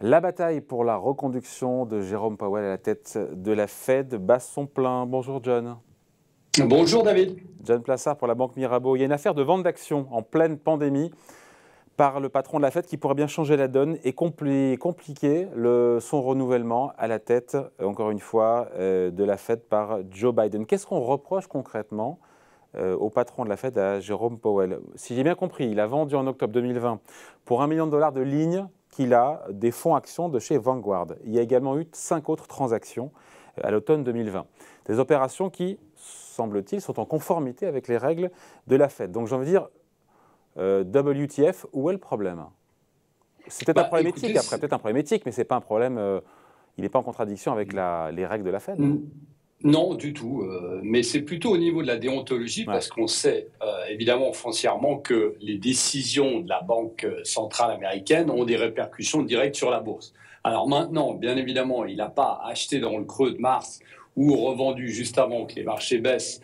La bataille pour la reconduction de Jérôme Powell à la tête de la Fed bat son plein. Bonjour John. Bonjour David. John Plassard pour la Banque Mirabeau. Il y a une affaire de vente d'actions en pleine pandémie par le patron de la Fed qui pourrait bien changer la donne et compliquer son renouvellement à la tête, encore une fois, de la Fed par Joe Biden. Qu'est-ce qu'on reproche concrètement au patron de la Fed, à Jérôme Powell? Si j'ai bien compris, il a vendu en octobre 2020 pour $1 million de lignes qu'il a des fonds actions de chez Vanguard. Il y a également eu 5 autres transactions à l'automne 2020. Des opérations qui, semble-t-il, sont en conformité avec les règles de la Fed. Donc j'ai envie de dire, WTF, où est le problème? C'est peut-être un problème éthique, après, peut-être un problème éthique, mais ce n'est pas un problème, il n'est pas en contradiction avec les règles de la Fed. Non, du tout. Mais c'est plutôt au niveau de la déontologie, parce qu'on sait évidemment foncièrement que les décisions de la Banque centrale américaine ont des répercussions directes sur la bourse. Alors maintenant, bien évidemment, il n'a pas acheté dans le creux de mars ou revendu juste avant que les marchés baissent,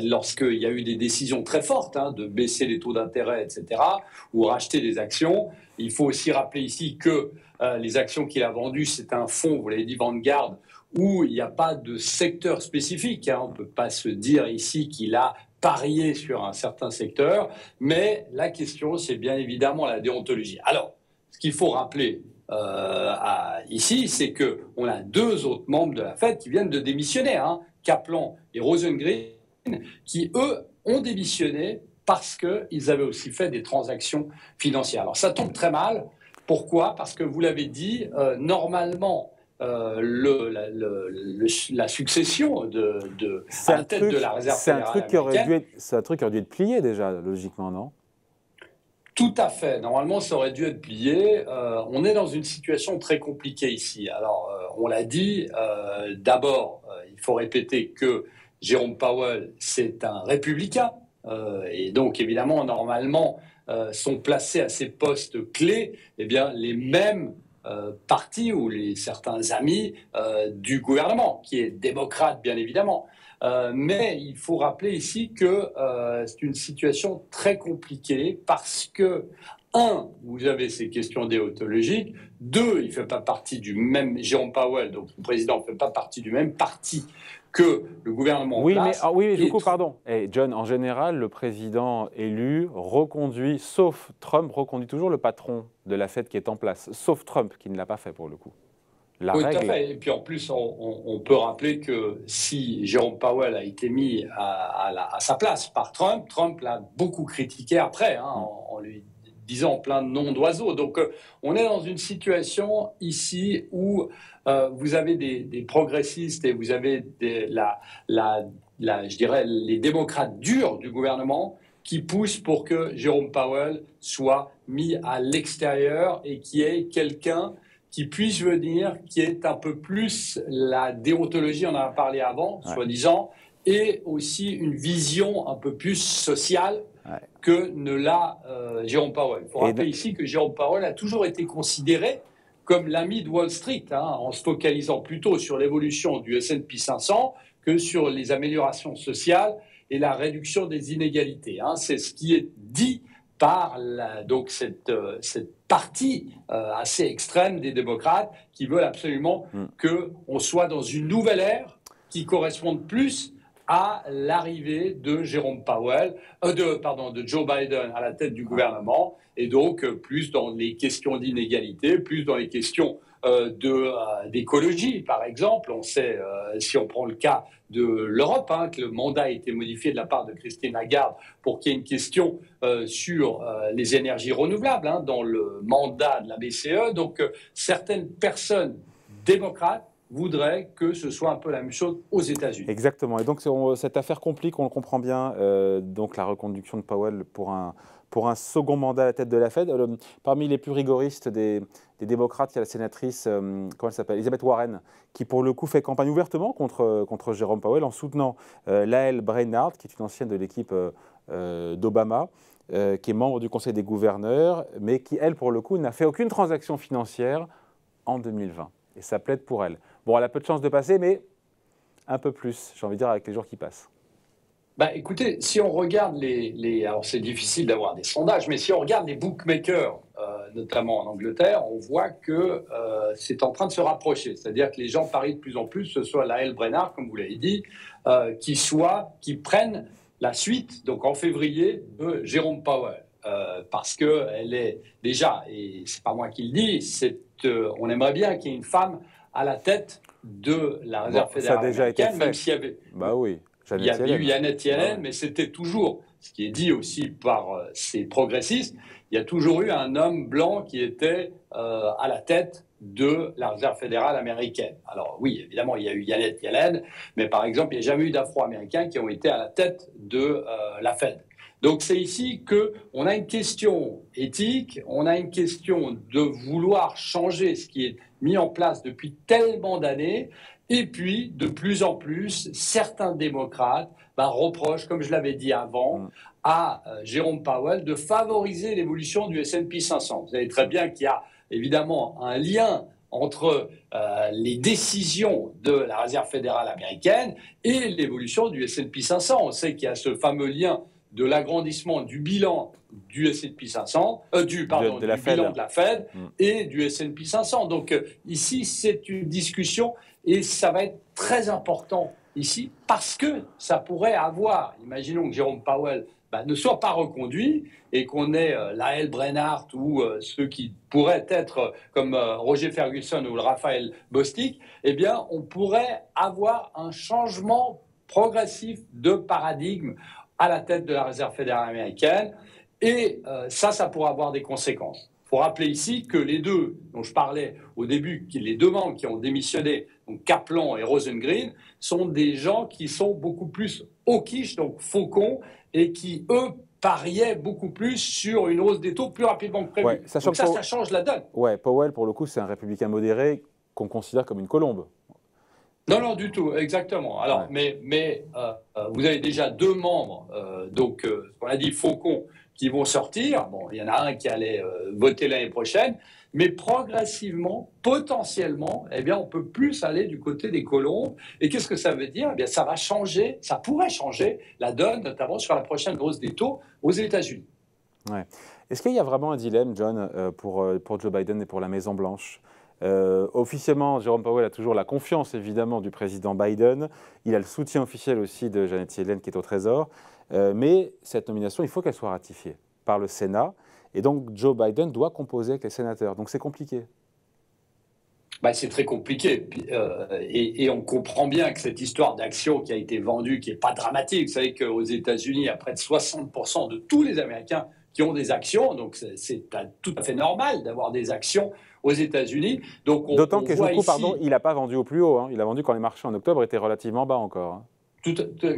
lorsqu'il y a eu des décisions très fortes de baisser les taux d'intérêt, etc., ou racheter des actions. Il faut aussi rappeler ici que les actions qu'il a vendues, c'est un fonds, vous l'avez dit, Vanguard, où il n'y a pas de secteur spécifique. On ne peut pas se dire ici qu'il a parié sur un certain secteur, mais la question, c'est bien évidemment la déontologie. Alors, ce qu'il faut rappeler ici, c'est qu'on a 2 autres membres de la Fed qui viennent de démissionner, Kaplan et Rosengren, qui, eux, ont démissionné parce qu'ils avaient aussi fait des transactions financières. Alors, ça tombe très mal. Pourquoi? Parce que, vous l'avez dit, normalement, la succession à la tête de la réserve fédérale américaine. C'est un truc qui aurait dû être plié déjà, logiquement, non? Tout à fait. Normalement, ça aurait dû être plié. On est dans une situation très compliquée ici. Alors, on l'a dit, d'abord, il faut répéter que Jérôme Powell, c'est un républicain. Et donc, évidemment, normalement, sont placés à ces postes clés les mêmes partis ou certains amis du gouvernement, qui est démocrate, bien évidemment. Mais il faut rappeler ici que c'est une situation très compliquée parce que, vous avez ces questions déontologiques. 2, il ne fait pas partie du même, Jérôme Powell, donc le président, ne fait pas partie du même parti que le gouvernement en place. Mais du coup, pardon. John, en général, le président élu reconduit, sauf Trump, reconduit toujours le patron de la Fed qui est en place, sauf Trump qui ne l'a pas fait pour le coup. Oui, tout à fait. Et puis en plus, on peut rappeler que si Jérôme Powell a été mis à sa place par Trump, Trump l'a beaucoup critiqué après, en lui disant plein de noms d'oiseaux. Donc on est dans une situation ici où vous avez des progressistes et vous avez je dirais, les démocrates durs du gouvernement qui poussent pour que Jérôme Powell soit mis à l'extérieur et qui est quelqu'un qui puisse venir, qui est un peu plus la déontologie, on en a parlé avant, soi-disant, et aussi une vision un peu plus sociale que ne l'a Jérôme Powell. Il faut rappeler ici que Jérôme Powell a toujours été considéré comme l'ami de Wall Street, en se focalisant plutôt sur l'évolution du S&P 500 que sur les améliorations sociales et la réduction des inégalités. C'est ce qui est dit par donc cette partie assez extrême des démocrates qui veulent absolument qu'on soit dans une nouvelle ère qui corresponde plus à l'arrivée de Jérôme Powell, de Joe Biden à la tête du gouvernement, et donc plus dans les questions d'inégalité, plus dans les questions d'écologie, par exemple. On sait, si on prend le cas de l'Europe, que le mandat a été modifié de la part de Christine Lagarde pour qu'il y ait une question sur les énergies renouvelables dans le mandat de la BCE. Donc, certaines personnes démocrates voudraient que ce soit un peu la même chose aux États-Unis. Exactement. Et donc, cette affaire complique, on le comprend bien, donc la reconduction de Powell pour un second mandat à la tête de la Fed. Parmi les plus rigoristes des démocrates, il y a la sénatrice, comment elle s'appelle, Elizabeth Warren, qui pour le coup fait campagne ouvertement contre Jérôme Powell en soutenant Lael Brainard, qui est une ancienne de l'équipe d'Obama, qui est membre du Conseil des gouverneurs, mais qui, elle, pour le coup, n'a fait aucune transaction financière en 2020. Et ça plaide pour elle. Bon, elle a peu de chances de passer, mais un peu plus, j'ai envie de dire, avec les jours qui passent. Bah, écoutez, si on regarde alors c'est difficile d'avoir des sondages, mais si on regarde les bookmakers, notamment en Angleterre, on voit que c'est en train de se rapprocher. C'est-à-dire que les gens parient de plus en plus, ce soit Lael Brainard, comme vous l'avez dit, qui prennent la suite, donc en février, de Jérôme Powell. Parce qu'elle est déjà, et c'est pas moi qui le dis, on aimerait bien qu'il y ait une femme à la tête de la Réserve fédérale ça a déjà été américaine, fait. même s'il y avait... Bah oui. Il y avait eu Janet Yellen, Ouais. mais c'était toujours, ce qui est dit aussi par ces progressistes, il y a toujours eu un homme blanc qui était à la tête de la Réserve fédérale américaine. Alors oui, évidemment, il y a eu Janet Yellen, mais par exemple, il n'y a jamais eu d'Afro-Américains qui ont été à la tête de la Fed. Donc c'est ici qu'on a une question éthique, on a une question de vouloir changer ce qui est mis en place depuis tellement d'années. Et puis, de plus en plus, certains démocrates reprochent, comme je l'avais dit avant, à Jérôme Powell de favoriser l'évolution du S&P 500. Vous savez très bien qu'il y a évidemment un lien entre les décisions de la Réserve fédérale américaine et l'évolution du S&P 500. On sait qu'il y a ce fameux lien de l'agrandissement du bilan du S&P 500, du bilan de la Fed et du S&P 500. Donc ici, c'est une discussion et ça va être très important ici parce que ça pourrait avoir, imaginons que Jérôme Powell ne soit pas reconduit et qu'on ait Lael Brainard ou ceux qui pourraient être comme Roger Ferguson ou le Raphaël Bostic, eh bien, on pourrait avoir un changement progressif de paradigme à la tête de la Réserve fédérale américaine. Et ça pourrait avoir des conséquences. Il faut rappeler ici que les deux dont je parlais au début, les deux membres qui ont démissionné, donc Kaplan et Rosengren, sont des gens qui sont beaucoup plus hawkish, donc faucons, et qui, eux, pariaient beaucoup plus sur une hausse des taux plus rapidement que prévu. Ouais, donc ça change la donne. Ouais, Powell, pour le coup, c'est un républicain modéré qu'on considère comme une colombe. Non, du tout, exactement. Alors, ouais. mais vous avez déjà deux membres, ce qu'on a dit faucons, qui vont sortir. Bon, il y en a un qui allait voter l'année prochaine, mais progressivement, potentiellement, eh bien, on peut plus aller du côté des colombes. Et qu'est-ce que ça veut dire? Eh bien, ça va changer, ça pourrait changer la donne, notamment sur la prochaine hausse des taux aux États-Unis. Ouais. Est-ce qu'il y a vraiment un dilemme, John, pour Joe Biden et pour la Maison-Blanche? Officiellement, Jérôme Powell a toujours la confiance, évidemment, du président Biden. Il a le soutien officiel aussi de Janet Yellen, qui est au Trésor. Mais cette nomination, il faut qu'elle soit ratifiée par le Sénat. Et donc, Joe Biden doit composer avec les sénateurs. Donc, c'est compliqué. C'est très compliqué. Et on comprend bien que cette histoire d'action qui a été vendue, qui n'est pas dramatique, vous savez qu'aux États-Unis, il y a près de 60% de tous les Américains qui ont des actions. Donc, c'est tout à fait normal d'avoir des actions aux États-Unis. D'autant que, il n'a pas vendu au plus haut. Hein. Il a vendu quand les marchés en octobre étaient relativement bas encore. Hein.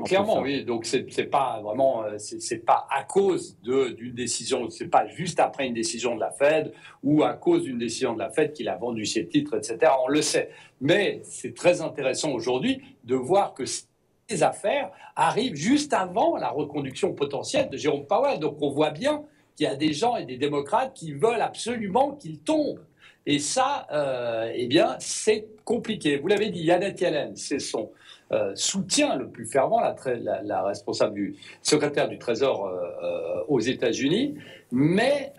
Clairement, oui. Donc, c'est pas vraiment, c'est pas à cause d'une décision, c'est pas juste après une décision de la Fed ou à cause d'une décision de la Fed qu'il a vendu ses titres, etc. On le sait. Mais c'est très intéressant aujourd'hui de voir que ces affaires arrivent juste avant la reconduction potentielle de Jérôme Powell. Donc, on voit bien qu'il y a des gens et des démocrates qui veulent absolument qu'il tombe. Et ça, eh bien, c'est compliqué. Vous l'avez dit, Janet Yellen, c'est son soutien le plus fervent, la responsable du secrétaire du Trésor aux États-Unis. Mais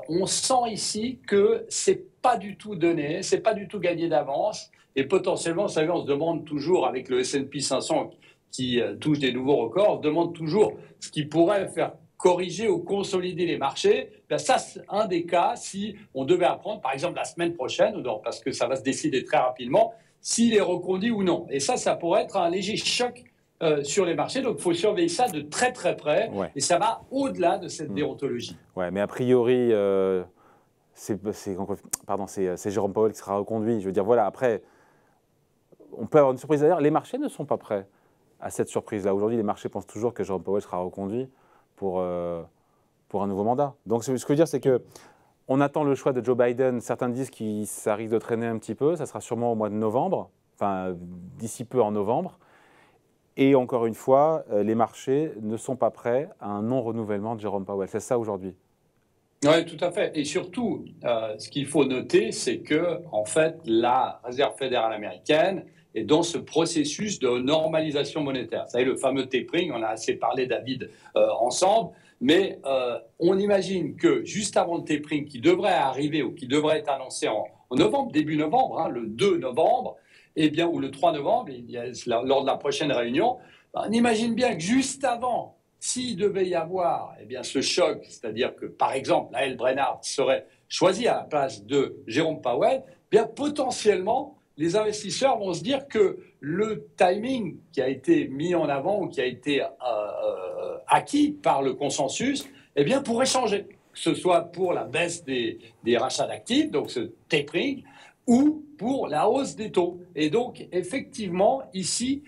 on sent ici que c'est pas du tout donné, c'est pas du tout gagné d'avance. Et potentiellement, vous savez, on se demande toujours, avec le S&P 500 qui touche des nouveaux records, on se demande toujours ce qui pourrait faire corriger ou consolider les marchés. Ça, c'est un des cas si on devait apprendre, par exemple, la semaine prochaine, parce que ça va se décider très rapidement, s'il est reconduit ou non. Et ça pourrait être un léger choc sur les marchés. Donc, il faut surveiller ça de très, très près. Ouais. Et ça va au-delà de cette déontologie. Ouais, mais a priori, c'est Jérôme Powell qui sera reconduit. Je veux dire, voilà, après, on peut avoir une surprise. D'ailleurs, les marchés ne sont pas prêts à cette surprise-là. Aujourd'hui, les marchés pensent toujours que Jérôme Powell sera reconduit pour un nouveau mandat. Donc, ce que je veux dire, c'est qu'on attend le choix de Joe Biden. Certains disent que ça risque de traîner un petit peu. Ça sera sûrement au mois de novembre, enfin, d'ici peu en novembre. Et encore une fois, les marchés ne sont pas prêts à un non-renouvellement de Jérôme Powell. C'est ça aujourd'hui. Oui, tout à fait. Et surtout, ce qu'il faut noter, c'est que, en fait, la Réserve fédérale américaine est dans ce processus de normalisation monétaire. Vous savez, le fameux tapering, on a assez parlé, David, ensemble, mais on imagine que juste avant le tapering qui devrait arriver ou qui devrait être annoncé en novembre, début novembre, hein, le 2 novembre, eh bien, ou le 3 novembre, lors de la prochaine réunion, on imagine bien que juste avant, s'il devait y avoir eh bien, ce choc, c'est-à-dire que, par exemple, Lael Brainard serait choisi à la place de Jérôme Powell, eh bien, potentiellement, les investisseurs vont se dire que le timing qui a été mis en avant ou qui a été acquis par le consensus eh bien, pourrait changer, que ce soit pour la baisse des rachats d'actifs, donc ce tapering, ou pour la hausse des taux. Et donc, effectivement, ici,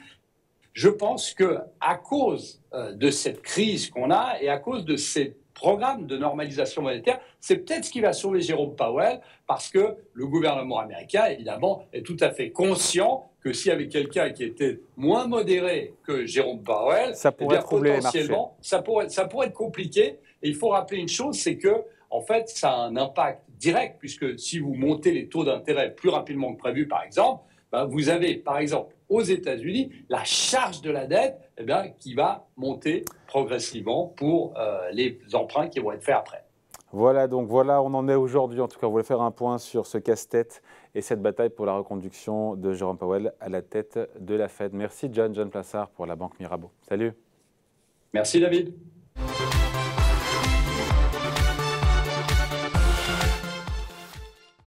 je pense qu'à cause de cette crise qu'on a et à cause de ces programmes de normalisation monétaire, c'est peut-être ce qui va sauver Jérôme Powell, parce que le gouvernement américain, évidemment, est tout à fait conscient que s'il y avait quelqu'un qui était moins modéré que Jérôme Powell, Ça eh pourrait bien, troubler les marchés. potentiellement, ça pourrait être compliqué. Et il faut rappeler une chose, c'est que, en fait, ça a un impact direct, puisque si vous montez les taux d'intérêt plus rapidement que prévu, par exemple, ben, vous avez, par exemple, aux États-Unis, la charge de la dette eh bien, qui va monter progressivement pour les emprunts qui vont être faits après. Voilà, donc voilà, on en est aujourd'hui. En tout cas, on voulait faire un point sur ce casse-tête et cette bataille pour la reconduction de Jérôme Powell à la tête de la Fed. Merci John Plassard pour la Banque Mirabeau. Salut. Merci David.